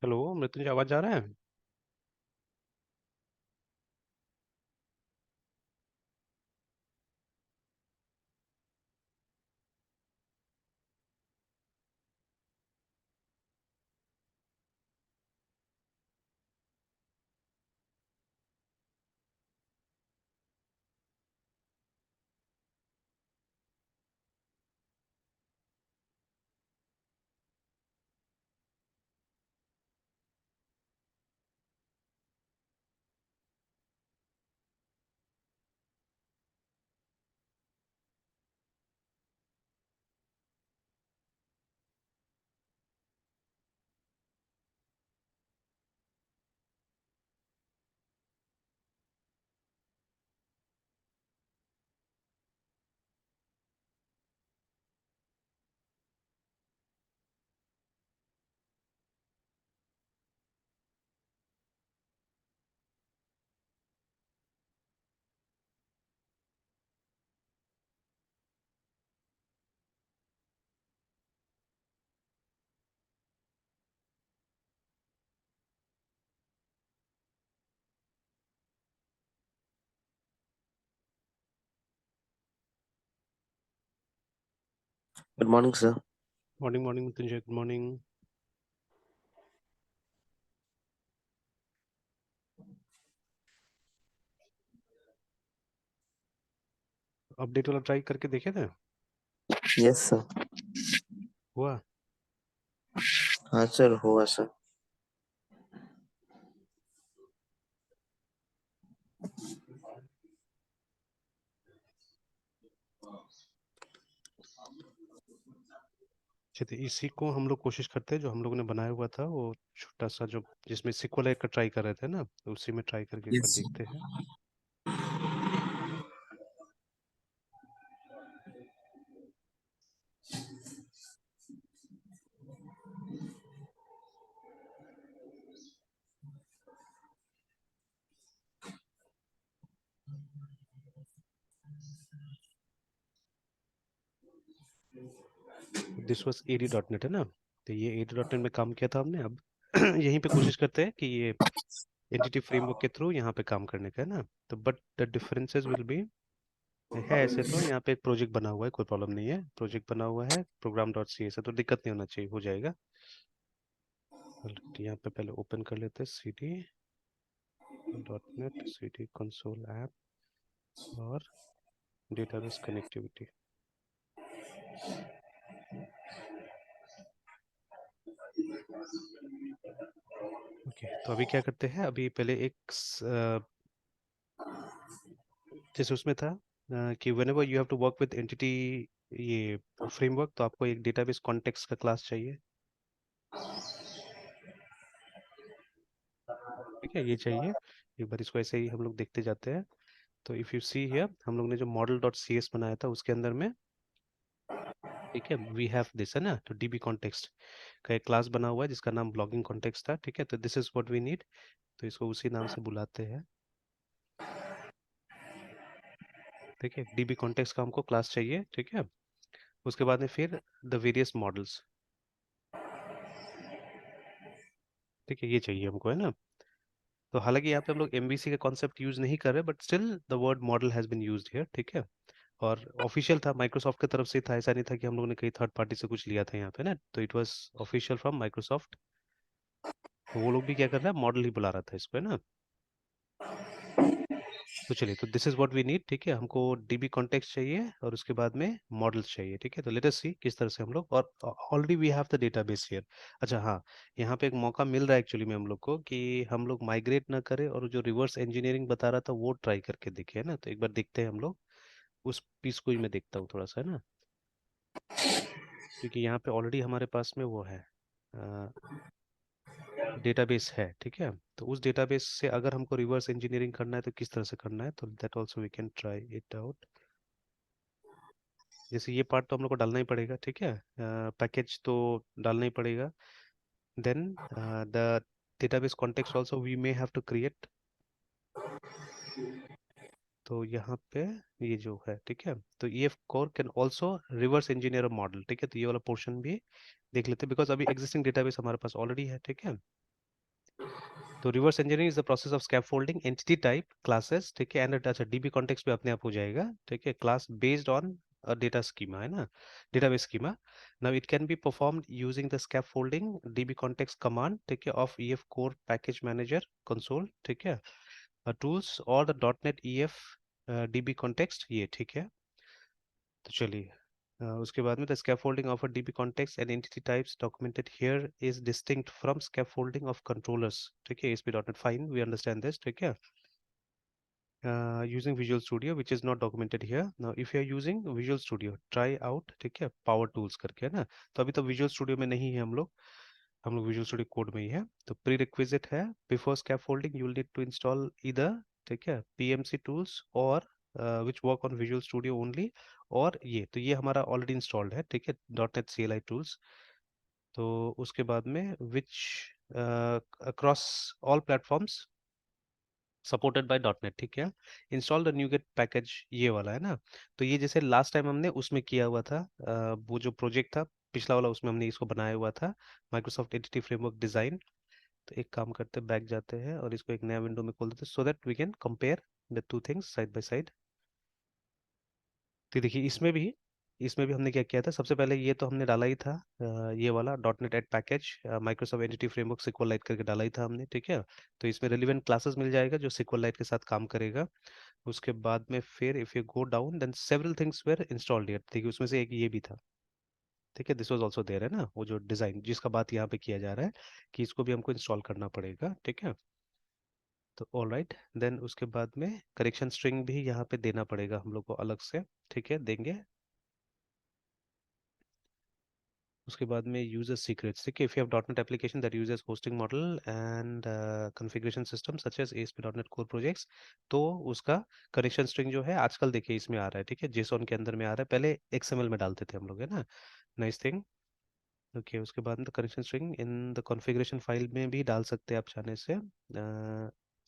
Hello Mrityunjay, आवाज जा रहा है? Good morning, sir. Morning morning Mrityunjay, good morning. Update वाला ट्राई करके देखे थे? Yes, sir. हुआ? हाँ सर, हुआ सर। चलिए, इसी को हम लोग कोशिश करते हैं। जो हम लोगों ने बनाया हुआ था वो छोटा सा, जो जिसमें सिक्वल का ट्राई कर रहे थे ना, तो उसी में ट्राई करके एक बार Yes. देखते हैं। This was AD dot net, है ना? तो ये एडी डॉट नेट में काम किया था हमने। अब यहीं पे कोशिश करते हैं कि ये एंटिटी फ्रेमवर्क के थ्रू यहाँ पे काम करने का, है ना? तो but the differences will be है। ऐसे तो यहाँ पे एक प्रोजेक्ट बना हुआ है, कोई प्रॉब्लम नहीं है। प्रोजेक्ट बना हुआ है प्रोग्राम डॉट सी एस, तो दिक्कत नहीं होना चाहिए, हो जाएगा। यहाँ पे पहले ओपन कर लेते हैं C D dot net, C D console app और डेटाबेस कनेक्टिविटी। ओके, तो अभी क्या करते हैं? अभी पहले जैसे उसमें था कि whenever you have to work with entity, ये फ्रेमवर्क, तो आपको एक डेटाबेस कॉन्टेक्स्ट का क्लास चाहिए। ठीक है, ये चाहिए। एक बार इसको ऐसे ही हम लोग देखते जाते हैं। तो इफ़ यू सी हियर, हम लोग ने जो मॉडल डॉट सी एस बनाया था उसके अंदर में, ठीक है, वी हैव दिस, है ना? तो डीबी कॉन्टेक्स्ट का एक क्लास बना हुआ है जिसका नाम ब्लॉगिंग कॉन्टेक्स्ट था। ठीक है, तो this is what we need. तो इसको उसी नाम से बुलाते हैं। ठीक है, डीबी कॉन्टेक्स्ट का हमको क्लास चाहिए। ठीक है, उसके बाद में फिर द वेरियस मॉडल्स। ठीक है, ये चाहिए हमको, है ना? तो हालांकि यहाँ पे हम लोग एमवीसी का कॉन्सेप्ट यूज नहीं कर रहे, but still the word model has been used here. ठीक है, और ऑफिशियल था, माइक्रोसॉफ्ट की तरफ से था, ऐसा नहीं था कि हम लोग ने कहीं थर्ड पार्टी से कुछ लिया था यहाँ पे ना। तो it was official from Microsoft. तो वो लोग भी क्या कर रहा है, मॉडल ही बुला रहा था इसको, है ना? तो चलिए, तो this is what we need. ठीक है, हमको डीबी कॉन्टेक्स्ट चाहिए और उसके बाद में मॉडल्स चाहिए। ठीक है, तो लेट अस सी किस तरह से हम लोग, और already we have the database here. अच्छा हाँ, यहाँ पे एक मौका मिल रहा है एक्चुअली में हम लोग को कि हम लोग माइग्रेट ना करें और जो रिवर्स इंजीनियरिंग बता रहा था वो ट्राई करके देखे, है ना? तो एक बार देखते हैं हम लोग। उस पीस को ही मैं देखता हूँ थोड़ा सा, है ना? क्योंकि यहाँ पे ऑलरेडी हमारे पास में वो है, डेटाबेस है। ठीक है, तो उस डेटाबेस से अगर हमको रिवर्स इंजीनियरिंग करना है तो किस तरह से करना है, तो that also we can try it out. जैसे ये पार्ट तो हम लोग को डालना ही पड़ेगा। ठीक है, पैकेज तो डालना ही पड़ेगा। Then the database context also we may have to create. तो यहाँ पे ये जो है, ठीक है, तो ये core can also reverse engineer model. ठीक है, तो ये वाला पोर्शन भी देख लेते हैं, बिकॉज अभी एग्जिस्टिंग डेटाबेस हमारे पास ऑलरेडी है। ठीक है, तो reverse engineering is the process of scaffolding entity type classes, ठीक है, एंड अच्छा डीबी कॉन्टेक्स्ट भी अपने आप हो जाएगा, ठीक है, class based on data schema, है ना, database schema. Now it can be performed using the scaffolding dB context command, ठीक है, of EF core package manager console, ठीक है, टूल्स और the dot net EF dB context, ये ठीक है. तो चलिए उसके बाद में the scaffolding of a dB context and entity types documented here is distinct from scaffolding of controllers, ठीक है, ASP dot net, fine, we understand this, ठीक है. Using Visual Studio which is not documented here. Now if you are using Visual Studio, try out, ठीक है, power tools करके, है ना. तो अभी तो Visual Studio में नहीं है हम लोग Visual Studio कोड में ही है. तो प्री रिक्विजिट है, before scaffolding you will need to install either, ठीक है, PMC tools और which work on Visual Studio only, और ये तो ये हमारा ऑलरेडी इंस्टॉल्ड है, ठीक है, .NET CLI tools. तो उसके बाद में which across all platforms supported by dot net, ठीक है. इंस्टॉल द न्यूगेट पैकेज, ये वाला है ना. तो ये जैसे लास्ट टाइम हमने उसमें किया हुआ था, वो जो प्रोजेक्ट था पिछला वाला, उसमें हमने इसको बनाया हुआ था, माइक्रोसॉफ्ट एंटिटी फ्रेमवर्क डिजाइन. तो एक काम करते, बैक जाते हैं और इसको एक नया विंडो में खोल देते, so that we can compare the two things side by side. तो देखिए इसमें भी हमने क्या किया था, सबसे पहले ये तो हमने डाला ही था, ये वाला dot net add package Microsoft entity framework SQLite करके डाला ही था हमने, ठीक है. तो इसमें रेलिवेंट क्लासेस मिल जाएगा जो सिक्वलाइट के साथ काम करेगा. उसके बाद में फिर if you go down then several things were installed here, देखिए उसमें से एक ये भी था, ठीक है, दिस वाज आल्सो देयर, है ना, वो जो डिजाइन जिसका बात यहाँ पे किया जा रहा है कि इसको भी हमको इंस्टॉल करना पड़ेगा, ठीक है. तो ऑल राइट, देन उसके बाद में करेक्शन स्ट्रिंग भी यहाँ पे देना पड़ेगा हम लोग को अलग से, ठीक है, देंगे. उसके बाद में यूजर सीक्रेट्स, ठीक है, if you have dot net application that uses hosting model and configuration system such as ASP dot net core projects, तो उसका कनेक्शन स्ट्रिंग जो है आजकल देखिए इसमें आ रहा है, ठीक है, जेसॉन के अंदर में आ रहा है, पहले एक्सएमएल में डालते थे हम लोग, है ना. Nice thing. ओके, उसके बाद में connection string in the configuration file में भी डाल सकते हैं आप चाहने से.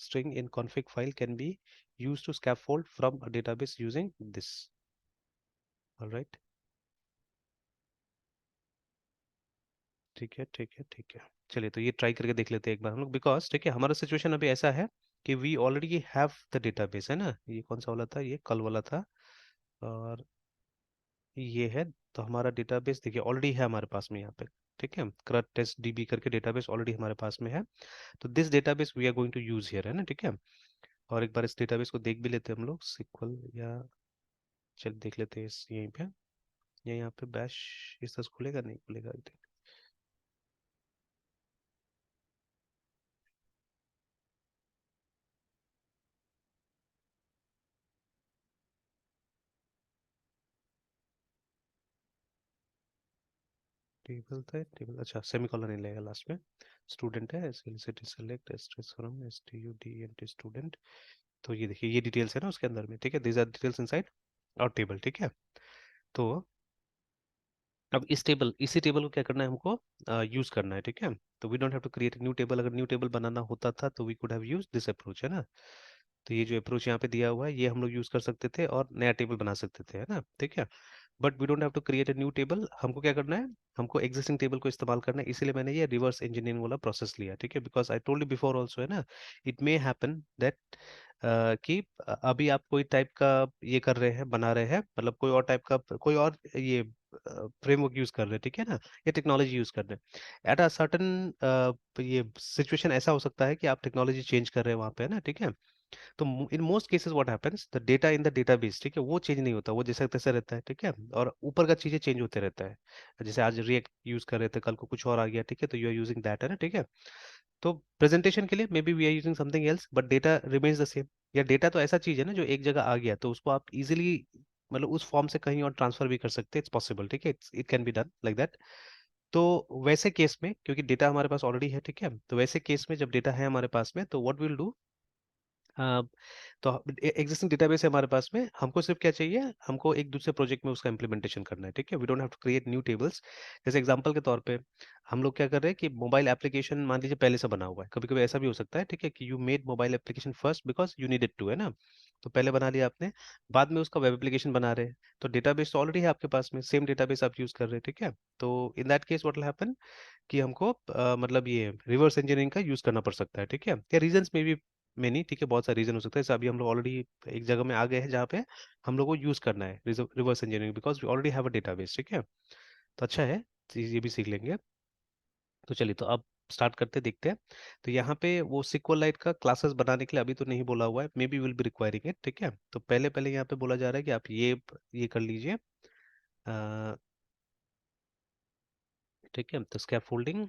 String in config file can be use to scaffold from a database using this. Alright, ठीक है, ठीक है, ठीक है. चलिए तो ये ट्राई करके देख लेते हैं एक बार हम लोग, बिकॉज ठीक है हमारा सिचुएशन अभी ऐसा है कि we already have the database, है ना. ये कौन सा वाला था, ये कल वाला था, और ये है. तो हमारा डेटाबेस देखिए ऑलरेडी है हमारे पास में यहाँ पे, ठीक है, करट टेस्ट डीबी करके डेटाबेस ऑलरेडी हमारे पास में है. तो this database we are going to use here, है ना, ठीक है. और एक बार इस डेटाबेस को देख भी लेते हैं हम लोग, सिक्वल या चल देख लेते हैं इस यहीं पे, या यहाँ पे बैश इस तरह से खुलेगा, नहीं खुलेगा. टेबल था, टेबल, अच्छा सेमीकोलन नहीं लगेगा लास्ट में. स्टूडेंट है, city select actress from S T U D N T student. तो ये देखिए ये डिटेल्स है ना उसके अंदर में, ठीक है, दीज आर डिटेल्स इनसाइड और टेबल, ठीक है. तो अब इसी टेबल को क्या करना है हमको, यूज करना है, ठीक है. तो we don't have to create new table, अगर न्यू टेबल बनाना होता था तो we could have use this approach, है ना. तो ये जो अप्रोच यहाँ पे दिया हुआ है ये हम लोग यूज कर सकते थे और नया टेबल बना सकते थे, है ना, ठीक है. But we don't have to create a new table, हमको क्या करना है, हमको एग्जिस्टिंग टेबल को इस्तेमाल करना है, इसीलिए मैंने ये रिवर्स इंजीनियरिंग वाला प्रोसेस लिया, ठीक है, because I told you before also, है ना. इट मे हैपन दैट कि अभी आप कोई टाइप का ये कर रहे हैं, बना रहे हैं, मतलब कोई और टाइप का कोई और ये फ्रेमवर्क यूज कर रहे हैं, ठीक है ना, ये टेक्नोलॉजी यूज कर रहे हैं एट अ सर्टन, ये सिचुएशन ऐसा हो सकता है कि आप टेक्नोलॉजी चेंज कर रहे हैं वहाँ पे, है ना, ठीक है. तो in most cases what happens, the data in the database, ठीक है, वो चेंज नहीं होता, वो जैसा तैसा रहता है, ठीक है, और ऊपर का चीजें चेंज होते रहता है. जैसे आज रिएक्ट यूज कर रहे थे, कल को कुछ और आ गया, ठीक है, तो यू आर यूजिंग दैट, है ना, ठीक है. तो प्रेजेंटेशन के लिए may be we are using something else but data remains the same. या डेटा तो ऐसा चीज है ना जो एक जगह आ गया तो उसको आप इजिली मतलब उस फॉर्म से कहीं और ट्रांसफर भी कर सकते हैं, इट्स पॉसिबल, ठीक है, it can be done like that. तो वैसे केस में क्योंकि डेटा हमारे पास ऑलरेडी है, ठीक है, तो वैसे केस में जब डेटा है हमारे पास में तो व्हाट विल डू, अ, तो एग्जिस्टिंग डेटाबेस है हमारे पास में, हमको सिर्फ क्या चाहिए, हमको एक दूसरे प्रोजेक्ट में उसका इम्प्लीमेंटेशन करना है, ठीक है। We don't have to create new tables. जैसे एग्जांपल के तौर पे हम लोग क्या कर रहे हैं कि मोबाइल एप्लीकेशन मान लीजिए पहले से बना हुआ है, कभी कभी ऐसा भी हो सकता है, ठीक है, कि you made mobile application first because you needed to, है ना। तो पहले बना लिया आपने, बाद में उसका वेब एप्लीकेशन बना रहे हैं, तो डेटाबेस तो ऑलरेडी है आपके पास में, सेम डेटाबेस आप यूज कर रहे हैं, ठीक है। तो in that case what will happen कि हमको मतलब ये रिवर्स इंजीनियरिंग का यूज करना पड़ सकता है, ठीक है। या रीजंस में भी नहीं, ठीक है, बहुत सारे रीजन हो सकते हैं। जैसे अभी हम लोग ऑलरेडी एक जगह में आ गए हैं जहाँ पे हम लोग को यूज करना है reverse engineering because we already have a database, ठीक है। तो अच्छा है, तो ये भी सीख लेंगे। तो चलिए, तो अब स्टार्ट करते देखते हैं। तो यहाँ पे वो सिक्वलाइट का क्लासेस बनाने के लिए अभी तो नहीं बोला हुआ है, may be will be requiring it, ठीक है। तो पहले पहले यहाँ पे बोला जा रहा है कि आप ये कर लीजिए, ठीक है। तो स्कैफोल्डिंग,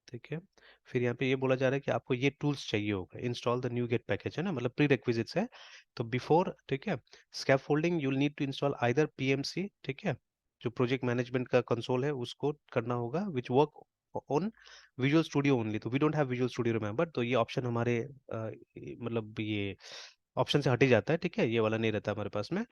ठीक है। फिर यहाँ पे ये बोला जा रहा है कि आपको ये टूल्स चाहिए होगा, install the NuGet package, है ना, मतलब प्री रिक्विजिट्स है। तो बिफोर, ठीक है, scaffolding you need to install either PMC, ठीक है, जो प्रोजेक्ट मैनेजमेंट का कंसोल है उसको करना होगा, which work on visual studio only. तो we don't have visual studio, remember. तो ये ऑप्शन हमारे मतलब ये ऑप्शन से हट ही जाता है, ठीक है, ये वाला नहीं रहता हमारे पास में।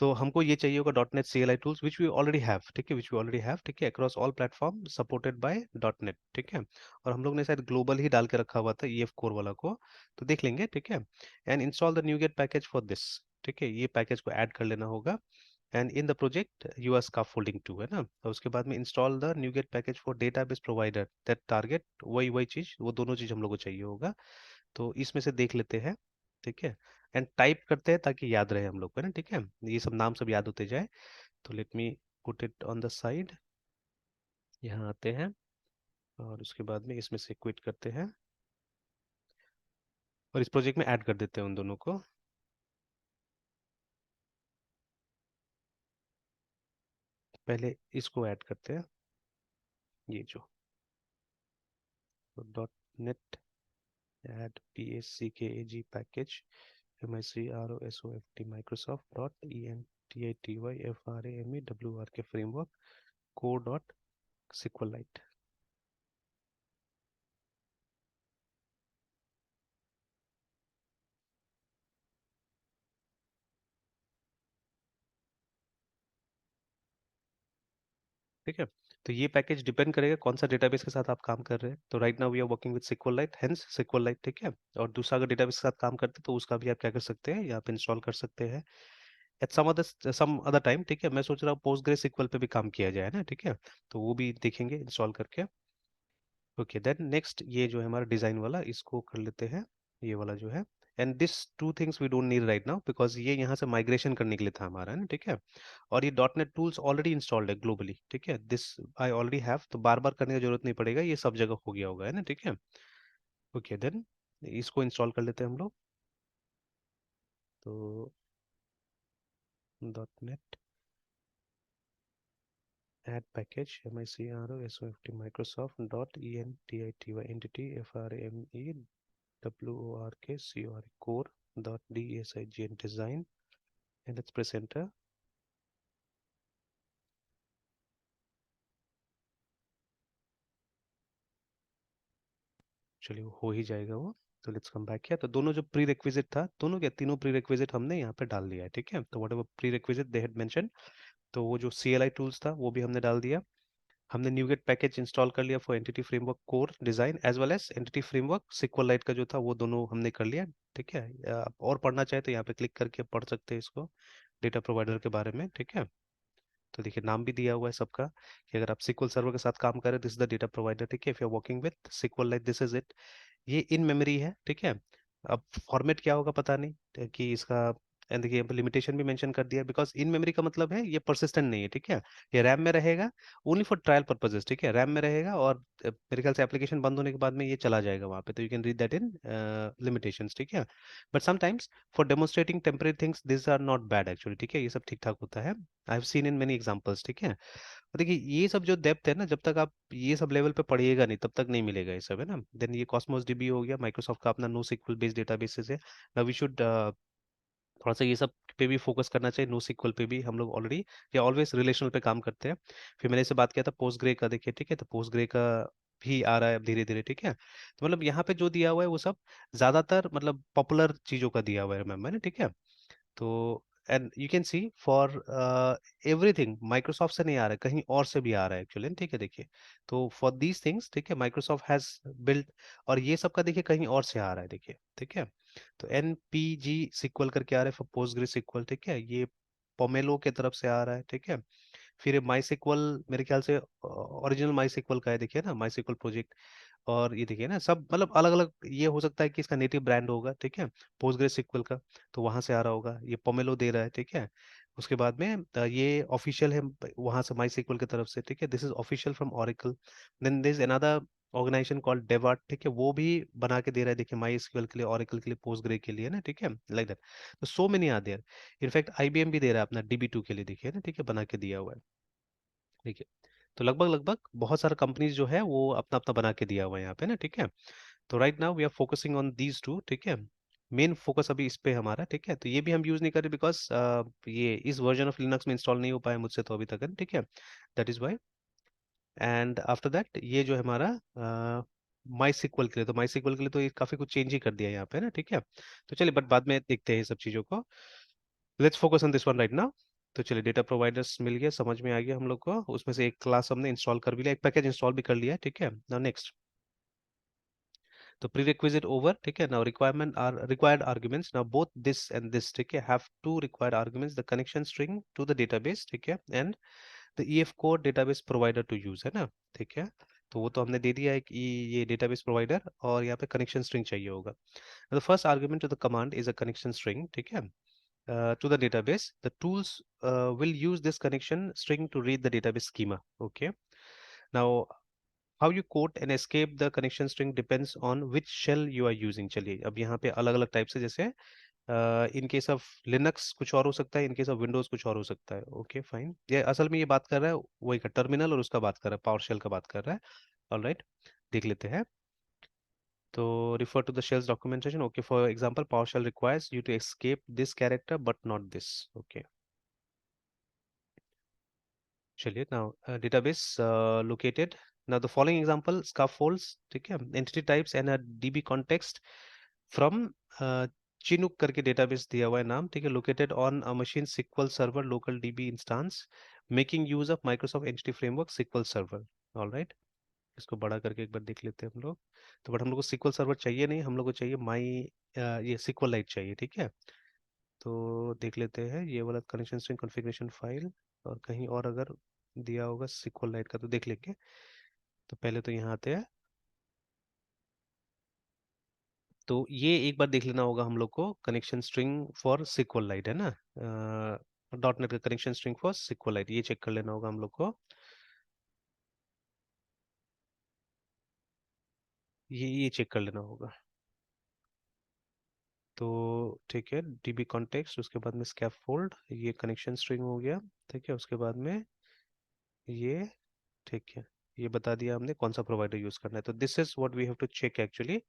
तो हमको ये चाहिए होगा dot net C L I tools which we already have, ठीक है, विच वी ऑलरेडी हैव, ठीक है, across all platform supported by dot net, ठीक है। और हम लोग ने शायद ग्लोबल ही डाल के रखा हुआ था ईएफ कोर वाला को, तो देख लेंगे, ठीक है। And install the NuGet package for this, ठीक है, ये पैकेज को ऐड कर लेना होगा। And in the project you are scaffolding to, है ना। और उसके बाद में install the NuGet package for database provider that target, वही वही चीज, वो दोनों चीज हम लोग को चाहिए होगा। तो इसमें से देख लेते हैं, ठीक है। एंड टाइप करते हैं ताकि याद रहे हम लोग को, है ना, ठीक है, ये सब नाम सब याद होते जाए। तो let me put it on the side, यहाँ आते हैं और उसके बाद में इसमें से क्विट करते हैं और इस प्रोजेक्ट में ऐड कर देते हैं उन दोनों को। पहले इसको ऐड करते हैं, ये जो dot net add P S C K A G package M I C R O S O F T Microsoft dot E N T I T Y F R A M E W R K framework core dot SQLite. ठीक है। तो ये package depend करेगा कौन सा database के साथ आप काम कर रहे हैं। तो right now we are working with SQLite, hence SQLite, ठीक है। और दूसरा अगर डेटाबेस के साथ काम करते हैं तो उसका भी आप क्या कर सकते हैं, यहाँ पे इंस्टॉल कर सकते हैं एट सम अदर टाइम, ठीक है। मैं सोच रहा हूँ पोस्टग्रे सिक्वल पे भी काम किया जाए ना, ठीक है। तो वो भी देखेंगे इंस्टॉल करके। ओके, देन नेक्स्ट ये जो है हमारा डिजाइन वाला, इसको कर लेते हैं, ये वाला जो है। And this two things we don't need right now because ये यहाँ से माइग्रेशन करने के लिए था हमारा, है ना, ठीक है। और ये dot net tools already installed है ग्लोबली, ठीक है, दिस आई ऑलरेडी हैव, तो बार बार करने की जरूरत नहीं पड़ेगा, ये सब जगह हो गया होगा, है ना, ठीक है। ओके, देन इसको इंस्टॉल कर लेते हैं हम लोग। तो dot net add package M I C R O S O F T Microsoft dot E N T I T Y entity F R M E W O R K C O R core dot DSIGN design, and let's press enter। चलिए वो हो ही जाएगा वो। तो let's come back किया, तो दोनों जो प्री रिक्विजिट था, दोनों क्या तीनों प्री रिक्विजिट हमने यहाँ पे डाल दिया है, ठीक है। तो what ever pre requisite they had mention, तो वो जो CLI टूल्स था वो भी हमने डाल दिया। हमने न्यूगेट पैकेज इंस्टॉल कर लिया for entity framework core design as well as entity framework SQLite का जो था वो दोनों हमने कर लिया, ठीक है। आप और पढ़ना चाहे तो यहाँ पे क्लिक करके पढ़ सकते हैं इसको, डेटा प्रोवाइडर के बारे में, ठीक है। तो देखिए नाम भी दिया हुआ है सबका कि अगर आप सिक्वल सर्वर के साथ काम कर रहे हैं, this is the data provider, ठीक है। If you are working with sequel like this is it. ये इन मेमोरी है, ठीक है। अब फॉर्मेट क्या होगा पता नहीं, कि इसका, एंड देखिए लिमिटेशन भी मेंशन कर दिया, बिकॉज इन मेमोरी का मतलब है ये परसिस्टेंट नहीं है, ठीक है। ये रैम में रहेगा ओनली फॉर ट्रायल पर्पजेस, ठीक है, रैम में रहेगा और मेरे ख्याल से एप्लीकेशन बंद होने के बाद में ये चला जाएगा वहाँ पे, तो you can read that in limitations, ठीक है। But sometimes for demonstrating temporary things this are not bad actually, ठीक है, ये सब ठीक ठाक होता है। I have seen in many examples, ठीक है। और देखिए ये सब जो डेप्थ है ना, जब तक आप ये सब लेवल पे पढ़िएगा नहीं तब तक नहीं मिलेगा ये सब, है ना। देन ये कॉस्मोस डीबी हो गया, माइक्रोसॉफ्ट का अपना नो सिक्वल बेस्ड डेटाबेसेस है। नाउ वी शुड थोड़ा सा ये सब पे भी फोकस करना चाहिए, नो सिक्वल पे भी हम लोग ऑलरेडी या ऑलवेज रिलेशनल पे काम करते हैं। फिर मैंने इससे बात किया था पोस्ट ग्रे का, देखिए, ठीक है, तो पोस्ट ग्रे का भी आ रहा है अब धीरे धीरे, ठीक है। तो मतलब यहाँ पे जो दिया हुआ है वो सब ज्यादातर मतलब पॉपुलर चीजों का दिया हुआ है, रिमेम्बर ना, ठीक है। तो and you can see for everything Microsoft से नहीं आ रहा है, कहीं और से भी आ रहा है एक्चुअली, ठीक है। देखिए, तो फॉर दीज थिंग्स, ठीक है, माइक्रोसॉफ्ट हैज बिल्ट, और ये सब का देखिए कहीं और से आ रहा है, देखिए, ठीक है। तो एन पी जी सिक्वल करके आ रहा है फॉर पोस्टग्रे सिक्वल, ठीक है, ये पोमेलो के तरफ से आ रहा है, ठीक है। फिर माई सिक्वल मेरे ख्याल से ओरिजिनल माई सिक्वल का है, देखिए ना, माई सिक्वल प्रोजेक्ट। और ये देखिए ना, सब मतलब अलग अलग, ये हो सकता है कि इसका नेटिव ब्रांड होगा, ठीक है, पोस्टग्रे सिक्वल का, तो वहां से आ रहा होगा, ये पोमेलो दे रहा है, ठीक है। उसके बाद में ये ऑफिशियल है वहां से माई सिक्वल की तरफ से, ठीक है, this is official from Oracle. Then this another organisation called Devart, ठीक है, वो भी बना के दे रहा है, देखिए, माई एसक्यूएल के लिए, ओरेकल के लिए, पोस्टग्रे के लिए ना, ठीक है, लाइक दैट। तो so many are there. In fact IBM भी दे रहा है अपना DB2 के लिए, देखिए ना, ठीक है, बना के दिया हुआ है, ठीक है। तो लगभग लगभग बहुत सारा कंपनीज जो है वो अपना अपना बना के दिया हुआ है यहाँ पे ना, ठीक है। तो right now we are focusing on these two, ठीक है। मेन फोकस अभी इस पे हमारा, ठीक है। तो ये भी हम यूज नहीं कर रहे बिकॉज ये इस वर्जन ऑफ लिनक्स में इंस्टॉल नहीं हो पाया मुझसे तो अभी तक, ठीक है, that is why. And after that ये जो है हमारा माई सिक्वल के लिए, तो माई सिक्वल के लिए तो ये काफी कुछ चेंज ही कर दिया यहाँ पे ना, ठीक है। तो चलिए, बट बाद में देखते हैं ये सब चीजों को। Let's focus on this one right now. तो चलिए, डेटा प्रोवाइडर्स मिल गया, समझ में आ गया हम लोग को, उसमें से एक क्लास हमने इंस्टॉल कर भी लिया, एक पैकेज इंस्टॉल भी कर लिया है, ठीक है। नाउ नेक्स्ट, तो prerequisite over, ठीक है। now requirement are required arguments, now both this and this, ठीक है, have two required arguments, the connection string to the database, ठीक है, and the EF core database provider to use, है ना, ठीक है। तो वो तो हमने दे दिया है कि ये डेटाबेस प्रोवाइडर, और यहाँ पे कनेक्शन स्ट्रिंग चाहिए होगा। The first argument to the command is a connection string, ठीक है, to the database. The tools will use this connection string to read the database schema, okay. Now how you quote and escape the connection string depends on which shell you are using। चलिए, अब यहाँ पे अलग अलग type से, जैसे in case of Linux कुछ और हो सकता है, इन केस ऑफ विंडोज कुछ और हो सकता है, ओके फाइन। ये असल में ये बात कर रहा है वही का टर्मिनल, और उसका बात कर रहा है, पावर शेल का बात कर रहा है। ऑलराइट, देख लेते हैं। तो refer to the shell's documentation, okay, for example PowerShell requires you to escape this character but not this, okay। चलिए, now database located, now the following example scaffolds, ठीक है, entity types and a DB context from Chinook करके database दिया हुआ है नाम, ठीक है, located on a machine SQL server local DB instance making use of Microsoft Entity Framework SQL Server। all right, इसको बड़ा करके एक बार देख लेते हैं हम लोग। तो बट हम लोग को SQL सर्वर चाहिए नहीं, हम लोग को चाहिए माई ये SQL लाइट चाहिए, ठीक है। तो देख लेते हैं ये वाला कनेक्शन स्ट्रिंग कॉन्फ़िगरेशन फाइल, और कहीं और अगर दिया होगा SQL लाइट का तो देख लेंगे। तो पहले तो यहाँ आते हैं, तो ये एक बार देख लेना होगा हम लोग को, connection string for SQL light, है ना, डॉट नेट का connection string for SQL light, ये चेक कर लेना होगा हम लोग को, ये चेक कर लेना होगा। तो ठीक है, DB कॉन्टेक्स्ट, उसके बाद में स्कैफोल्ड, ये कनेक्शन स्ट्रिंग हो गया, ठीक है। उसके बाद में ये, ठीक है, ये बता दिया हमने कौन सा प्रोवाइडर यूज करना है। तो this is what we have to check actually,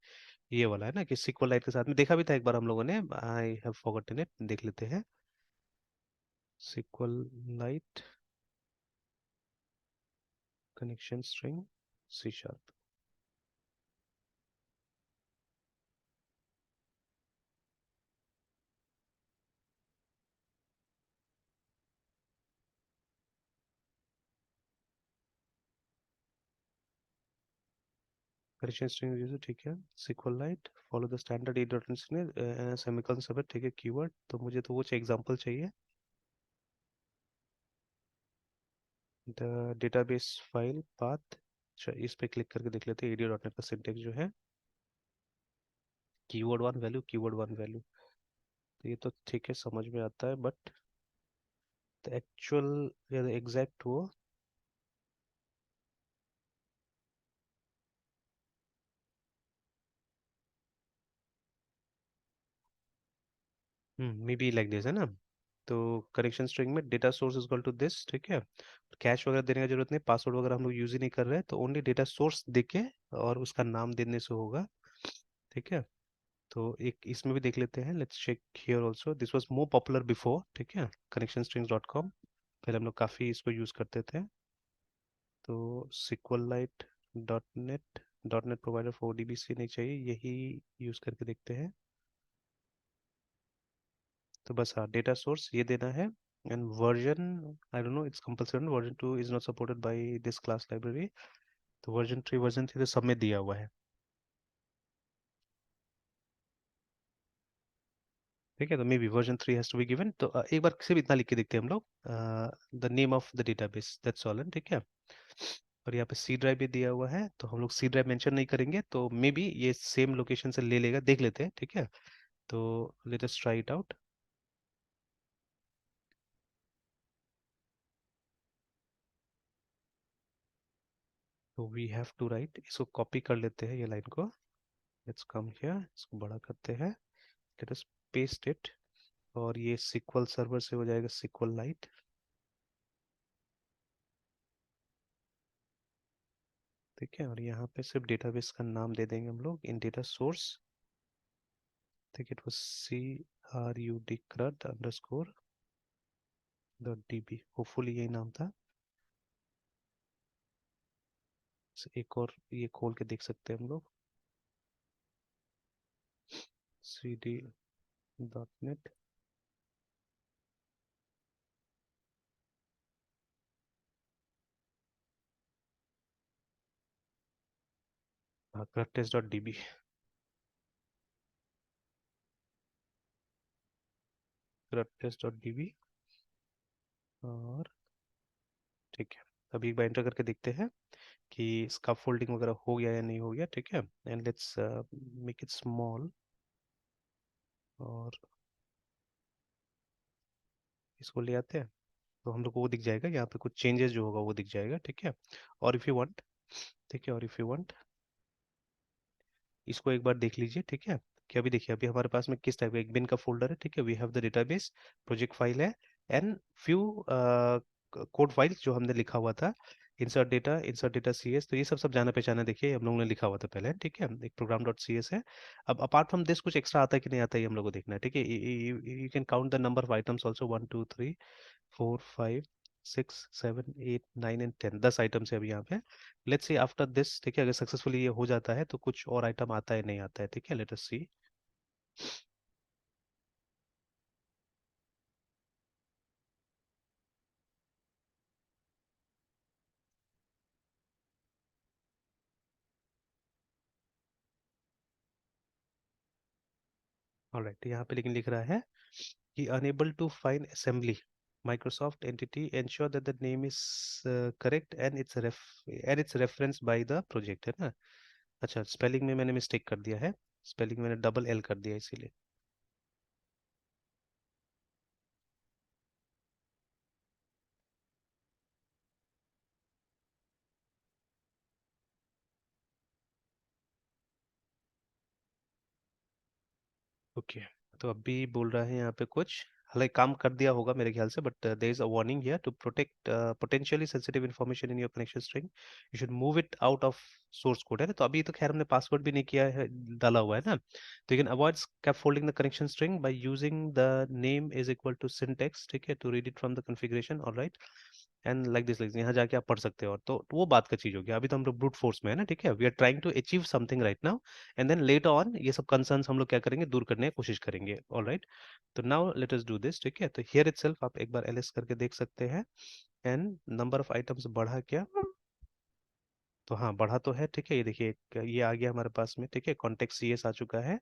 ये वाला है ना, कि SQL लाइट के साथ में देखा भी था एक बार हम लोगों ने, आई हैव फॉरगॉटन इट, देख लेते हैं। SQL light connection string C#, connection string user, ठीक है, SQL light follow the standard A.NET semicolon सब, ठीक है, कीवर्ड, तो मुझे तो वो एग्जांपल चाहिए, द डेटाबेस फाइल पाथ। अच्छा, इस पे क्लिक करके देख लेते हैं ADO.NET का सिंटेक्स जो है, keyword one value, keyword one value, तो ये तो ठीक है, समझ में आता है, बट द एक्चुअल या द एग्जैक्ट वो, मे बी लाइक दिस, है ना। तो कनेक्शन स्ट्रिंग में data source equal to this, ठीक है, कैश वगैरह देने का जरूरत नहीं, पासवर्ड वगैरह हम लोग यूज ही नहीं कर रहे हैं, तो ओनली डेटा सोर्स देके और उसका नाम देने से होगा, ठीक है। तो एक इसमें भी देख लेते हैं, let's check here also, this was more popular before, ठीक है, connectionstrings.com, पहले हम लोग काफी इसको यूज करते थे। तो SQL light dot net provider 4DBC नहीं चाहिए, यही यूज करके देखते हैं। तो बस हाँ, डेटा सोर्स ये देना है। And version, I don't know, it's compulsory, version 2 is not supported by this class library. तो वर्जन 3 तो सब में दिया हुआ है। ठीक है, तो may be version 3 has to be given. तो एक बार सिर्फ इतना लिख के देखते हैं हम लोग, the name of the database, that's all. ठीक है, और यहाँ पे सी ड्राइव भी दिया हुआ है, तो हम लोग सी ड्राइव मेंशन नहीं करेंगे, तो मे बी ये सेम लोकेशन से ले लेगा, देख लेते हैं। ठीक है, तो let us try it out. तो वी हैव टू राइट, इसको कॉपी कर लेते हैं ये लाइन को। लेट्स कम हियर, इसको बड़ा करते हैं, लेट अस पेस्ट इट। और ये SQL सर्वर से हो जाएगा SQL लाइट। ठीक है, और यहाँ पे सिर्फ डेटाबेस का नाम दे देंगे हम लोग इन डेटा सोर्स। ठीक है, it was CRUD CRUD underscore .db, hopefully यही नाम था। एक और ये खोल के देख सकते हैं हम लोग, CD.net। हाँ, CRUDTest.db। CRUDTest.db। और ठीक है, अभी एक बार एंटर करके देखते हैं कि इसका फोल्डिंग वगैरह हो गया या नहीं हो गया। ठीक है, and let's make it small, और इसको ले आते हैं, तो हम लोग को वो दिख जाएगा यहाँ पे, कुछ चेंजेस जो होगा वो दिख जाएगा। ठीक है, और इफ़ यू वांट, ठीक है, और इफ़ यू वांट, इसको एक बार देख लीजिए। ठीक है, कि अभी देखिए, अभी हमारे पास में किस टाइप का एक बिन का फोल्डर है। ठीक है, we have the database, project file है, एंड फ्यू कोड फाइल्स जो हमने लिखा हुआ था, इंसर्ट डेटा CS। तो ये सब सब जाना पहचाना, देखिए हम लोगों ने लिखा हुआ था पहले। ठीक है, एक प्रोग्राम .cs है। अब अपार्ट फ्रॉम दिस कुछ एक्स्ट्रा आता है कि नहीं आता है, ये हम लोग को देखना है। ठीक है, you can count the number of items also, 1 2 3 4 5 6 7 8 9 and 10, 10 items है अभी यहाँ पे। लेट्स सी आफ्टर दिस, ठीक है, अगर सक्सेसफुली ये हो जाता है तो कुछ और आइटम आता है नहीं आता है। ठीक है, लेट अस सी। ऑलराइट, यहाँ पे लेकिन लिख रहा है कि unable to find assembly Microsoft entity, ensure that the name is correct and it's reference by the project, है ना। अच्छा, स्पेलिंग में मैंने मिस्टेक कर दिया है, स्पेलिंग मैंने डबल L कर दिया इसीलिए। ओके, तो अभी बोल रहा है यहाँ पे कुछ, हालांकि काम कर दिया होगा मेरे ख्याल से, but there is a warning here, to protect potentially sensitive information in your connection string, you should move it out of source code, है ना। तो अभी तो खैर हमने पासवर्ड भी नहीं किया है, डाला हुआ है ना। तो you can avoid scaffolding the connection string by using the name is equal to syntax, ठीक है, to read it from the configuration, alright, and like this, यहाँ जाके आप पढ़ सकते हो। और तो वो बात का चीज हो गया, अभी तो हम लोग ब्रूट फोर्स में है ना। ठीक है, we are trying to achieve something right now, and then later on ये सब कंसर्न्स हम लोग क्या करेंगे, दूर करने की कोशिश करेंगे। ऑलराइट, तो now let us do this. ठीक है, तो हियर इटसेल्फ आप एक बार LS करके देख सकते हैं, एंड नंबर ऑफ आइटम्स बढ़ा क्या, तो हाँ बढ़ा तो है। ठीक है, ये देखिए ये आ गया हमारे पास में। ठीक है, कॉन्टेक्ट CS आ चुका है,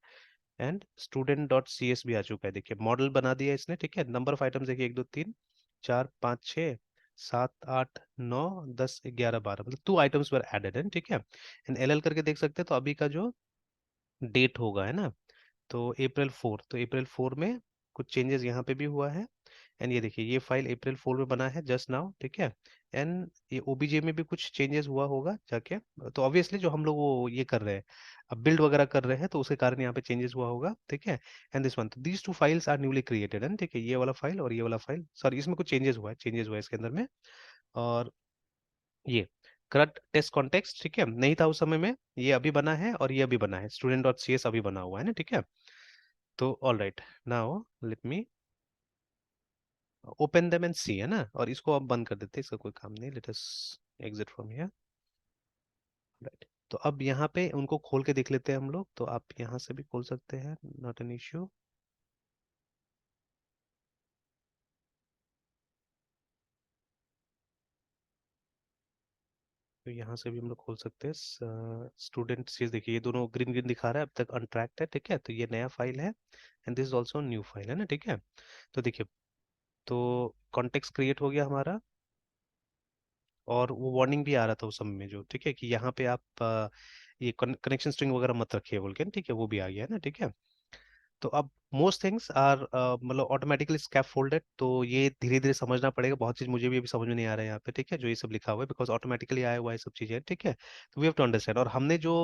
एंड student.cs भी आ चुका है। देखिए मॉडल बना दिया इसने। ठीक है, नंबर ऑफ आइटम्स देखिए, 1 2 3 4 5 6 7 8 9 10 11 12, मतलब 2 आइटम्स वर एडेड है। ठीक है, एंड LL करके देख सकते हैं, तो अभी का जो डेट होगा, है ना, तो April 4, तो April 4 में कुछ चेंजेस यहाँ पे भी हुआ है। एंड ये देखिए, ये फाइल April 4 में बना है जस्ट नाउ। ठीक है, एंड ये OBJ में भी कुछ चेंजेस हुआ होगा जाके, तो ऑब्वियसली जो हम लोग वो ये कर रहे हैं, अब बिल्ड वगैरह कर रहे हैं, तो उसके कारण यहाँ पे चेंजेस हुआ होगा। ठीक है, एंड दिस वन, तो these 2 files are newly created है। ठीक है, ये वाला फाइल और ये वाला फाइल, सॉरी इसमें कुछ चेंजेस हुआ है इसके अंदर में। और ये करंट टेस्ट कॉन्टेक्स्ट, ठीक है, नहीं था उस समय में, ये अभी बना है, और ये अभी बना है, student.cs अभी बना हुआ है ना। ठीक है, तो all right, now let me open them and see, है ना। और इसको अब बंद कर देते हैं, इसका कोई काम नहीं, let us exit from here. Right, तो अब यहाँ पे उनको खोल के देख लेते हैं हम लोग, तो आप यहाँ से भी खोल सकते हैं, नॉट एन इश्यू। तो यहाँ से भी हम लोग खोल सकते हैं। स्टूडेंट चीज देखिए, ये दोनों ग्रीन ग्रीन दिखा रहा है, अब तक अनट्रैक्ड है, ठीक है, तो ये नया फाइल है, and this is also new file है ना, ठीक है। तो देखिए, तो कॉन्टेक्स्ट क्रिएट हो गया हमारा, और वो वार्निंग भी आ रहा था उस समय में जो, ठीक है, कि यहाँ पे आप ये कनेक्शन स्ट्रिंग वगैरह मत रखिए बोल के, ठीक है, वो भी आ गया है ना, ठीक है। तो अब मोस्ट थिंग्स आर मतलब ऑटोमेटिकली स्कैप फोल्डेड, तो ये धीरे धीरे समझना पड़ेगा, बहुत चीज मुझे भी अभी समझ में नहीं आ रहा है यहाँ पे, ठीक है, जो ये सब लिखा हुआ है, बिकॉज ऑटोमेटिकली आया हुआ है सब चीजें, ठीक है, तो वी हैव टू अंडरस्टैंड। और हमने जो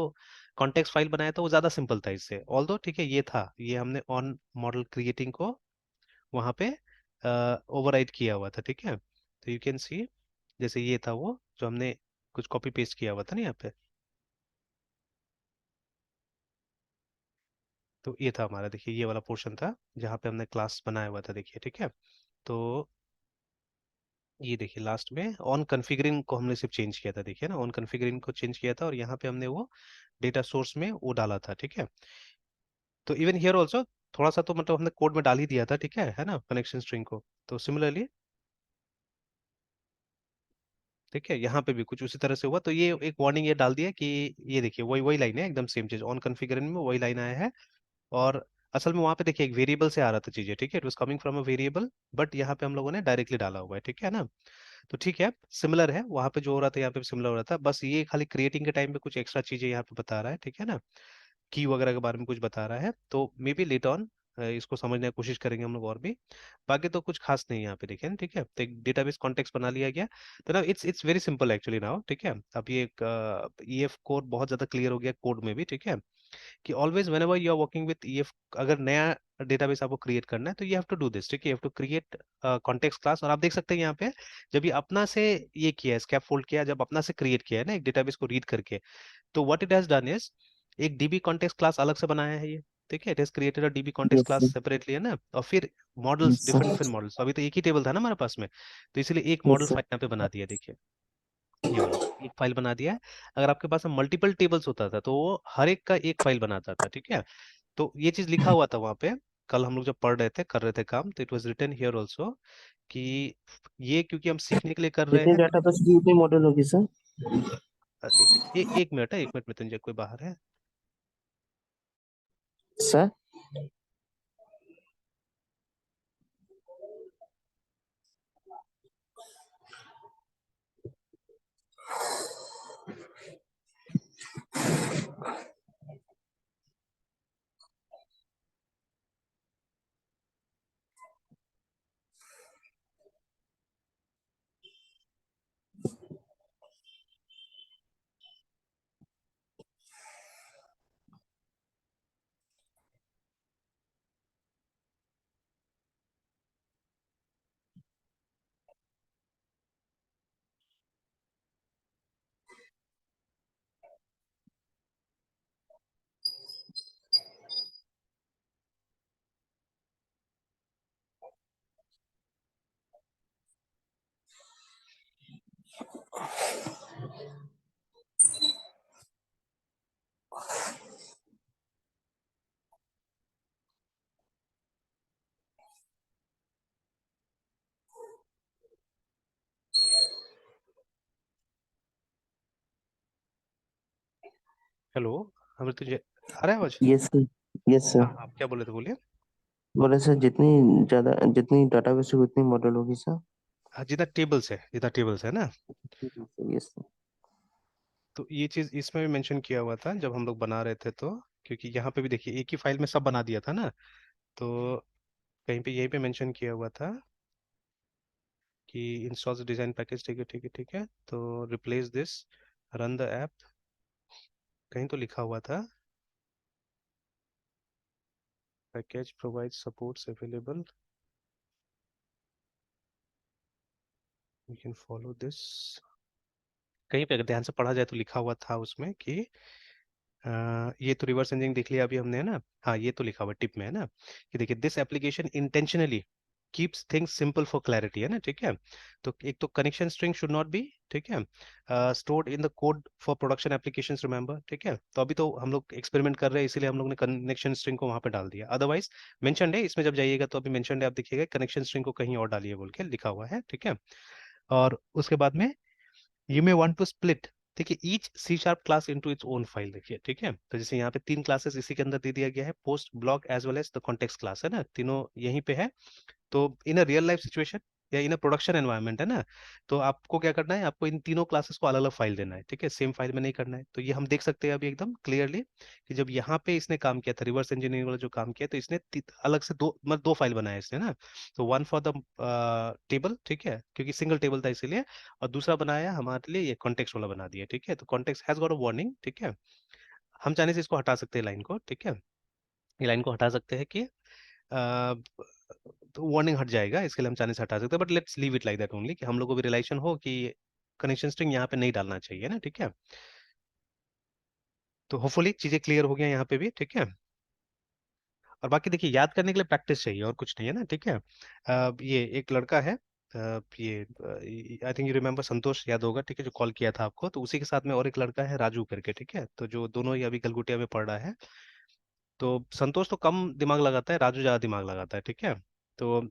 कॉन्टेक्स्ट फाइल बनाया था वो ज्यादा सिंपल था इससे, ऑल्दो ठीक है, ये था, ये हमने ऑन मॉडल क्रिएटिंग को वहाँ पे ओवरराइड किया हुआ था, ठीक है, तो यू कैन सी, जैसे ये था वो जो हमने कुछ कॉपी पेस्ट किया हुआ था ना यहाँ पे, तो ये था हमारा, देखिए ये वाला पोर्शन था जहाँ पे हमने क्लास बनाया हुआ था, देखिए, ठीक है। तो ये देखिए लास्ट में ऑन कॉन्फ़िगरिंग को हमने सिर्फ चेंज किया था, देखिए ना, ऑन कॉन्फ़िगरिंग को चेंज किया था, और यहाँ पे हमने वो डेटा सोर्स में वो डाला था, ठीक है। तो इवन हियर ऑल्सो थोड़ा सा तो मतलब हमने कोड में डाल ही दिया था, ठीक है ना, कनेक्शन स्ट्रिंग को, तो सिमिलरली, ठीक है, यहाँ पे भी कुछ उसी तरह से हुआ, तो ये एक वार्निंग ये डाल दिया कि ये देखिए वही वही लाइन है, एकदम सेम चीज ऑन कॉन्फ़िगरिंग में वही लाइन आया है। और असल में वहाँ पे देखिए एक वेरिएबल से आ रहा था चीजें, ठीक है, it was coming from a variable, but यहाँ पे हम लोगों ने डायरेक्टली डाला हुआ है, ठीक है ना। तो ठीक है, सिमिलर है, वहां पे जो हो रहा था यहाँ पे भी सिमिलर हो रहा था, बस ये खाली क्रिएटिंग के टाइम पे कुछ एक्स्ट्रा चीजें यहाँ पे बता रहा है, ठीक है ना, की वगैरह के बारे में कुछ बता रहा है, तो मे बी लेट ऑन इसको समझने की कोशिश करेंगे हम लोग और भी। बाकी तो कुछ खास नहीं है यहाँ पे, देखिए ना, ठीक है, तो एक डेटाबेस कॉन्टेक्स्ट बना लिया गया। तो ना it's very simple actually now, ठीक है, अब ये एक ईएफ कोड बहुत ज्यादा क्लियर हो गया कोड में भी, ठीक है, कि always whenever you are working with EF, अगर नया डेटाबेस आपको क्रिएट करना है तो you have to do this, ठीक है, you have to create context class. और आप देख सकते हैं यहाँ पे, जब ये अपना से ये किया है, स्कैप फोल्ड किया, जब अपना से क्रिएट किया है ना एक डेटाबेस को रीड करके, तो what it has done is एक डीबी कॉन्टेक्स्ट क्लास अलग से बनाया है ये, ठीक है, it has created a dB context yes class sir. Separately, है ना, और फिर models, yes different sir. Different models, अभी तो एक ही टेबल था ना हमारे पास में, तो इसीलिए एक यस मॉडल सर। फाइल यहाँ पे बना दिया, देखिए ये वाला एक फाइल बना दिया है। अगर आपके पास मल्टीपल टेबल्स होता था तो वो हर एक का एक फाइल बनाता था, ठीक है, तो ये चीज लिखा हुआ था वहां पे, कल हम लोग जब पढ़ रहे थे, कर रहे थे काम, तो it was written here also कि ये क्योंकि हम सीखने के लिए कर रहे जितनी हैं। डाटा बस की उतनी मॉडल होगी सर। एक मिनट है, एक मिनट में, तुझे कोई बाहर है। सर। हेलो, हमें तुझे आ रहा है आवाज? Yes sir. यस हाँ सर। हाँ, आप क्या बोले थे, बोलिए। बोले सर जितनी ज्यादा जितनी डाटाबेस होगी उतनी मॉडल होगी सर। हाँ, जितना टेबल्स है ना, यस सर। तो ये चीज इसमें भी मेंशन किया हुआ था जब हम लोग बना रहे थे, तो क्योंकि यहाँ पे भी देखिए एक ही फाइल में सब बना दिया था ना, तो कहीं पे यहीं पे मेंशन किया हुआ था कि इंस्टॉल डिजाइन पैकेज, ठीक है ठीक है ठीक है, तो replace this, run the app, कहीं तो लिखा हुआ था package provide supports available, you can follow this, कहीं पे अगर ध्यान से पढ़ा जाए तो लिखा हुआ था उसमें कि ये तो रिवर्स इंजीनियरिंग देख लिया अभी हमने, है ना, हाँ ये तो लिखा हुआ टिप में है ना, कि देखिए this application intentionally keeps things simple for clarity, है ना, ठीक है। तो एक तो connection string should not be, ठीक है, stored in the code for production applications, remember, ठीक है। तो अभी तो हम लोग एक्सपेरिमेंट कर रहे हैं, इसीलिए हम लोग ने कनेक्शन स्ट्रिंग को वहां पे डाल दिया, अदरवाइज मेंशनड है इसमें, जब जाइएगा तो अभी मेंशनड है, आप देखिएगा कनेक्शन स्ट्रिंग को कहीं और डालिए बोल के लिखा हुआ है, ठीक है। और उसके बाद में you may want to split, देखिए each C sharp class into its own file, देखिए, ठीक है। तो जैसे यहाँ पे तीन क्लासेस इसी के अंदर दे दिया गया है, post, blog as well as the context class, है ना, तीनों यहीं पे है। तो in a real life situation या इन अ प्रोडक्शन एनवायरनमेंट, है ना, तो आपको क्या करना है, आपको इन तीनों क्लासेस को अलग अलग फाइल देना है, ठीक है, सेम फाइल में नहीं करना है। तो ये हम देख सकते हैं अभी एकदम क्लियरली कि जब यहाँ पे इसने काम किया था, रिवर्स इंजीनियरिंग वाला जो काम किया, तो इसने अलग से दो, मतलब दो फाइल बनाया इसने ना। तो वन फॉर द टेबल, ठीक है, क्योंकि सिंगल टेबल था इसीलिए, और दूसरा बनाया हमारे लिए ये कॉन्टेक्स्ट वाला बना दिया, ठीक है। तो context has got a warning, ठीक है। हम चाहने से इसको हटा सकते हैं लाइन को, ठीक है, ये लाइन को हटा सकते हैं कि तो वार्निंग हट जाएगा, इसके लिए हम चाहने से हटा सकते हैं, but let's leave it like that only, कि हम लोग को भी रियलाइजेशन हो कि कनेक्शन स्ट्रिंग यहाँ पे नहीं डालना चाहिए ना, ठीक है। तो होपफुली चीजें क्लियर हो गई यहाँ पे भी, ठीक है। और बाकी देखिए, याद करने के लिए प्रैक्टिस चाहिए और कुछ नहीं है ना, ठीक है। ये एक लड़का है, ये आई थिंक यू रिमेम्बर, संतोष याद होगा, ठीक है, जो कॉल किया था आपको, तो उसी के साथ में और एक लड़का है राजू करके, ठीक है, तो जो दोनों ही अभी गलगुटिया में पढ़ रहा है। तो संतोष तो कम दिमाग लगाता है, राजू ज्यादा दिमाग लगाता है, ठीक है। तो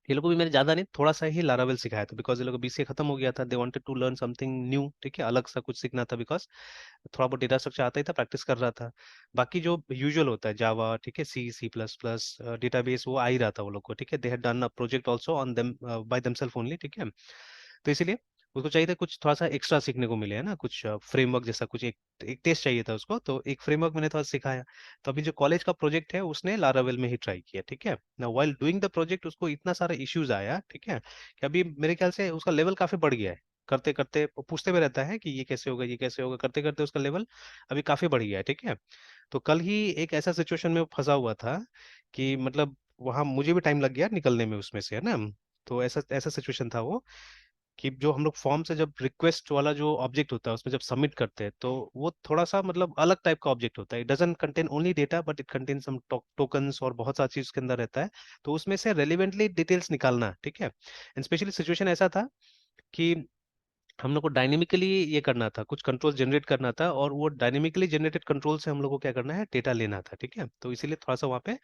ये लोगों को भी मैंने ज्यादा नहीं, थोड़ा सा ही लारावेल सिखाया था, बिकॉज ये लोग बीसीए खत्म हो गया था, they wanted to learn something new, ठीक है, अलग सा कुछ सीखना था, बिकॉज थोड़ा बहुत डेटा स्ट्रक्चर आता ही था, प्रैक्टिस कर रहा था। बाकी जो यूजुअल होता है, जावा, ठीक है, सी, सी प्लस प्लस, डेटाबेस, वो आ ही रहा था वो लोग को, ठीक है, they had done a project also on them by themselves only, ठीक है। तो इसीलिए उसको चाहिए था कुछ थोड़ा सा एक्स्ट्रा सीखने को मिले, है ना, कुछ फ्रेमवर्क जैसा कुछ, एक टेस्ट चाहिए था उसको, तो एक फ्रेमवर्क मैंने थोड़ा सिखाया। तो अभी जो कॉलेज का प्रोजेक्ट है उसने लारावेल में ही ट्राई किया, ठीक है ना, व्हाइल डूइंग द प्रोजेक्ट उसको इतना सारा इश्यूज आया, ठीक है, कि अभी मेरे ख्याल से उसका लेवल काफी बढ़ गया है, करते करते वो पूछते हुए रहता है कि ये कैसे होगा, ये कैसे होगा, करते करते उसका लेवल अभी काफी बढ़ गया है, ठीक है। तो कल ही एक ऐसा सिचुएशन में वो फंसा हुआ था कि मतलब वहां मुझे भी टाइम लग गया निकलने में उसमें से, है ना। तो ऐसा ऐसा सिचुएशन था वो, कि जो हम लोग फॉर्म से जब रिक्वेस्ट वाला जो ऑब्जेक्ट होता है उसमें जब सबमिट करते हैं, तो वो थोड़ा सा मतलब अलग टाइप का ऑब्जेक्ट होता है, it doesn't contain only data but it contain some tokens और बहुत सारी चीज उसके अंदर रहता है। तो उसमें से रेलिवेंटली डिटेल्स निकालना, ठीक है। एंड स्पेशली सिचुएशन ऐसा था कि हम लोग को डायनेमिकली ये करना था, कुछ कंट्रोल जनरेट करना था, और वो डायनेमिकली जनरेटेड कंट्रोल से हम लोग को क्या करना है, डेटा लेना था, ठीक है। तो इसीलिए थोड़ा सा वहाँ पे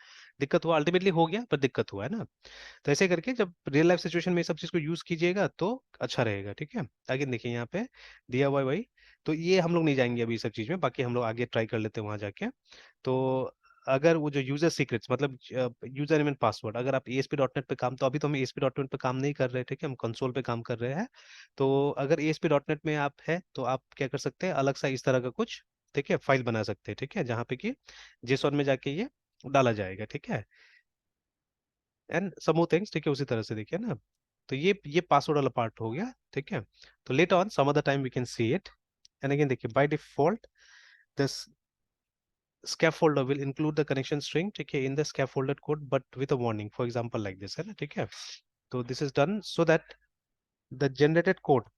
दिक्कत हुआ, अल्टीमेटली हो गया पर दिक्कत हुआ, है ना। तो ऐसे करके जब रियल लाइफ सिचुएशन में ये सब चीज को यूज कीजिएगा तो अच्छा रहेगा, ठीक है। आगे देखिए यहाँ पे दिया हुआ है वही। तो ये हम लोग नहीं जाएंगे अभी इस सब चीज में, बाकी हम लोग आगे ट्राई कर लेते हैं वहां जाके। तो अगर वो जो यूजर सीक्रेट्स, मतलब यूजर नेम एंड पासवर्ड, अगर आप एएसपी डॉट नेट पे काम, तो अभी तो हम एएसपी डॉट नेट पे काम नहीं कर रहे, ठीक है, हम कंसोल पे काम कर रहे हैं। तो अगर एएसपी डॉट नेट में आप है तो आप क्या कर सकते हैं, अलग सा इस तरह का कुछ, ठीक है, फाइल बना सकते हैं, ठीक है, जहाँ पे कि जेसॉन में जाके ये डाला जाएगा, ठीक है, एंड सम मोर थिंग्स, ठीक है, उसी तरह से देखिए ना। तो ये पासवर्ड वाला पार्ट हो गया, ठीक है। तो later on some other time we can see it. And again देखिए, by default this scaffolder will include the connection string, ठीक है, in the scaffolded code but with a warning, for example like this, है ना, ठीक है। तो this is done so that the generated code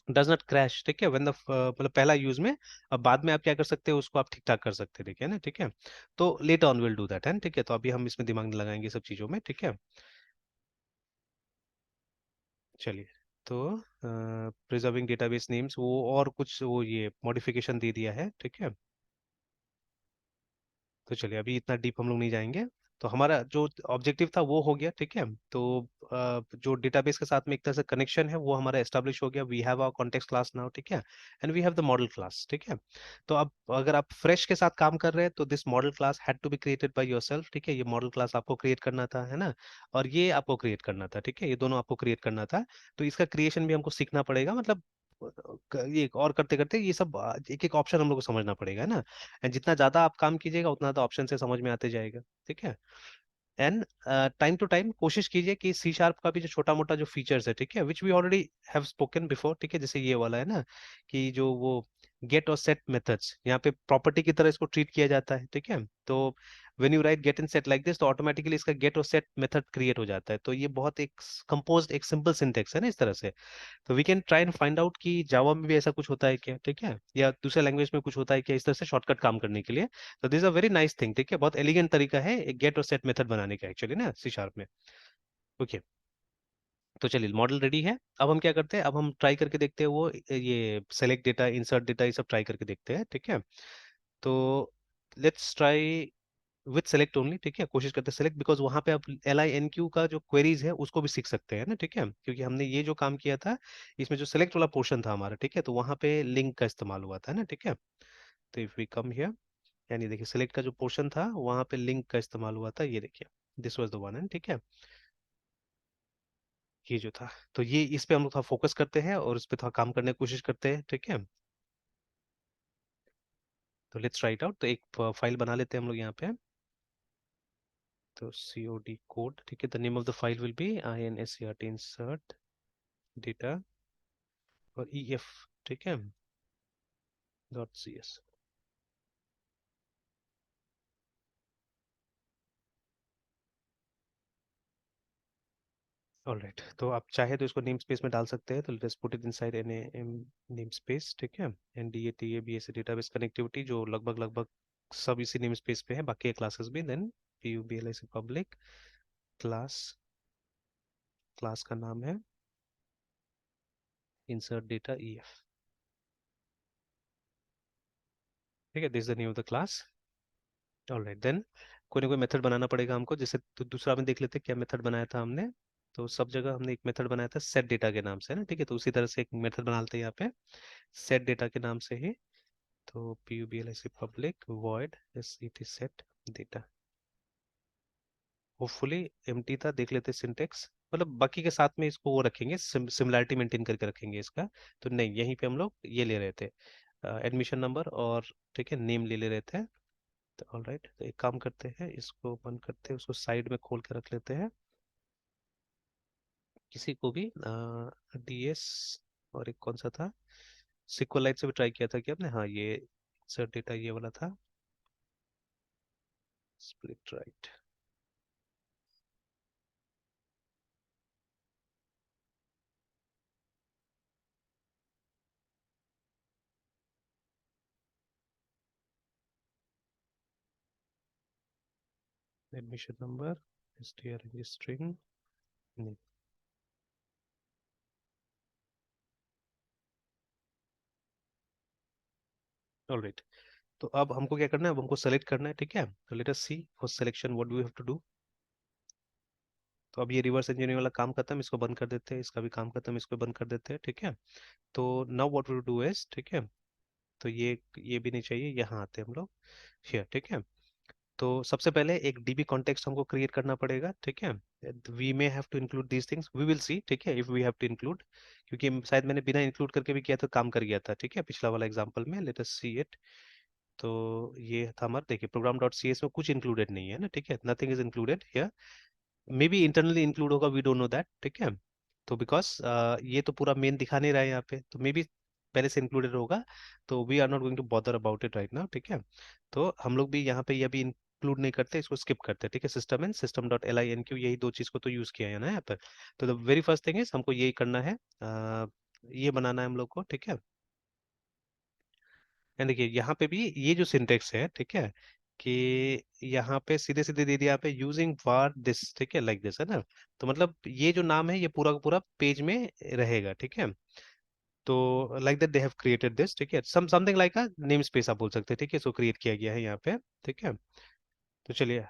does not crash, ठीक है, when the मतलब पहला यूज में। अब बाद में आप क्या कर सकते हैं, उसको आप ठीक ठाक कर सकते हैं, देखिए ना, ठीक है। तो later on will do that, है, ठीक है। तो अभी हम इसमें दिमाग नहीं लगाएंगे सब चीजों में, ठीक है। चलिए, तो प्रिजर्विंग डेटाबेस नेम्स, वो और कुछ वो ये मॉडिफिकेशन दे दिया है, ठीक है। तो चलिए अभी इतना डीप हम लोग नहीं जाएंगे। तो हमारा जो ऑब्जेक्टिव था वो हो गया, ठीक है। तो जो डेटाबेस के साथ में एक तरह से कनेक्शन है वो हमारा एस्टेब्लिश हो गया, we have our context class now, ठीक है, and we have the model class, ठीक है। तो अब अगर आप फ्रेश के साथ काम कर रहे हैं तो this model class had to be created by yourself, ठीक है, ये मॉडल क्लास आपको क्रिएट करना था, है ना, और ये आपको क्रिएट करना था, ठीक है, ये दोनों आपको क्रिएट करना था। तो इसका क्रिएशन भी हमको सीखना पड़ेगा, मतलब ये और करते करते ये सब एक एक ऑप्शन हम लोग को समझना पड़ेगा, है ना। एंड जितना ज्यादा आप काम कीजिएगा उतना ज्यादा ऑप्शन से समझ में आते जाएगा, ठीक है। एंड टाइम टू टाइम कोशिश कीजिए कि सी शार्प का भी जो छोटा मोटा जो फीचर्स है, ठीक है, which we already have spoken before, ठीक है, जैसे ये वाला है ना, कि जो वो गेट और सेट मेथड्स, यहाँ पे प्रॉपर्टी की तरह इसको ट्रीट किया जाता है, ठीक है। तो when you right get and set like this, तो ऑटोमेटिकली इसका गेट और सेट मेथड क्रिएट हो जाता है। तो ये बहुत एक कंपोज्ड एक सिंपल सिंटेक्स है ना इस तरह से। तो we can try and find out कि जावा में भी ऐसा कुछ होता है क्या, ठीक है, या दूसरे लैंग्वेज में कुछ होता है क्या इस तरह से शॉर्टकट काम करने के लिए। तो this a very nice thing, ठीक है, बहुत एलिगेंट तरीका है एक गेट और सेट मेथड बनाने का एक्चुअली ना सी शार्प में। ओके, तो चलिए मॉडल रेडी है। अब हम क्या करते हैं, अब हम ट्राई करके देखते हैं वो ये सेलेक्ट डेटा, इंसर्ट डेटा, ये सब ट्राई करके देखते हैं, ठीक है। तो let's try with select only, ठीक है, कोशिश करते हैं सेलेक्ट, बिकॉज वहां पे आप LINQ का जो क्वेरीज है उसको भी सीख सकते हैं ना, ठीक है, क्योंकि हमने ये जो काम किया था इसमें जो सेलेक्ट वाला पोर्शन था हमारा, ठीक है, तो वहां पे लिंक का इस्तेमाल हुआ था ना, ठीक है। तो इफ वी कम हियर, यानी देखिए सेलेक्ट का जो पोर्शन था वहां पे लिंक का इस्तेमाल हुआ था, ये देखिए this was the one and, ठीक है, ये जो था। तो ये इस पे हम लोग थोड़ा फोकस करते हैं और इस पे थोड़ा काम करने की कोशिश करते हैं, ठीक है। तो लेट्स ट्राई इट आउट। तो एक फाइल बना लेते हैं हम लोग यहाँ पे। तो COD कोड, ठीक है, the name of the file will be INSERT insert data और EF, ठीक है, .cs। ऑलराइट, तो आप चाहे तो इसको नेम स्पेस में डाल सकते हैं, तो let's put it inside NAM name space, ठीक है। NDATABS डेटाबेस कनेक्टिविटी जो लगभग लगभग सब इसी नेम स्पेस पे है, बाकी क्लासेस भी। Then PUBLIC public class, class का नाम है insert data EF, ठीक है, this the name of the class. Alright then, कोई ना कोई मेथड बनाना पड़ेगा हमको, जैसे तो दूसरा में देख लेते हैं क्या मेथड बनाया था हमने। तो सब जगह हमने एक मेथड बनाया था सेट डेटा के नाम से ना, ठीक है, तो उसी तरह से एक मेथड बना लेते हैं यहाँ पे सेट डेटा के नाम से ही। तो PUBLIC public void SET set data, hopefully empty था, देख लेते सिंटेक्स, मतलब बाकी के साथ में इसको वो रखेंगे, सिमिलैरिटी मेंटेन करके रखेंगे इसका। तो नहीं, यहीं पे हम लोग ये ले रहे थे एडमिशन नंबर और, ठीक है, नेम ले ले रहे थे। तो ऑल राइट, तो एक काम करते हैं, इसको बंद करते हैं, उसको साइड में खोल के रख लेते हैं, किसी को भी DS। और एक कौन सा था, सिक्वलाइट से भी ट्राई किया था कि आपने, हाँ ये सर डेटा ये वाला था, split right, admission number STR string. Alright, तो अब हमको क्या करना है, अब हमको सेलेक्ट करना है, ठीक है। तो let us see for selection what do we have to do. तो अब ये रिवर्स इंजीनियरिंग वाला काम खत्म, इसको बंद कर देते हैं, इसका भी काम खत्म, इसको बंद कर देते हैं, ठीक है। तो now what we do is, ठीक है, तो ये भी नहीं चाहिए, यहाँ आते हैं हम लोग हियर, ठीक है। तो सबसे पहले एक DB कॉन्टेक्स्ट हमको क्रिएट करना पड़ेगा, ठीक है। We may have to include these things, we will see, ठीक है, if we have to include, क्योंकि शायद मैंने बिना इंक्लूड करके भी किया तो काम कर गया था, ठीक है, पिछला वाला एग्जांपल में। Late us see it. तो ये था हमारा, देखिए प्रोग्राम डॉट सी एस में कुछ इंक्लूडेड नहीं है ना, ठीक है, nothing is included here. May be internally include होगा, वी डोंट नो दैट, ठीक है। तो बिकॉज ये तो पूरा मेन दिखा नहीं रहा है यहाँ पे, तो मे बी पहले से इंक्लूडेड होगा। तो we are not going to bother about it right now, ठीक है। तो हम लोग भी यहाँ पे ये भी इंक्लूड नहीं करते, इसको स्किप करते हैं, ठीक है। System and system dot LINQ, यही दो चीज को तो यूज किया है ना यहाँ पर। तो the very first thing is हमको यही करना है, ये बनाना है हम लोग को, ठीक है। एंड देखिए यहाँ पे भी ये जो सिंटेक्स है, ठीक है, कि यहाँ पे सीधे सीधे दे दिया यहाँ पे यूजिंग var दिस, ठीक है, लाइक दिस है ना। तो मतलब ये जो नाम है ये पूरा का पूरा पेज में रहेगा, ठीक है। तो like that they have created this, ठीक है, something like a name space आप बोल सकते हैं, ठीक है, इसको क्रिएट किया गया है यहाँ पे, ठीक है। तो चलिए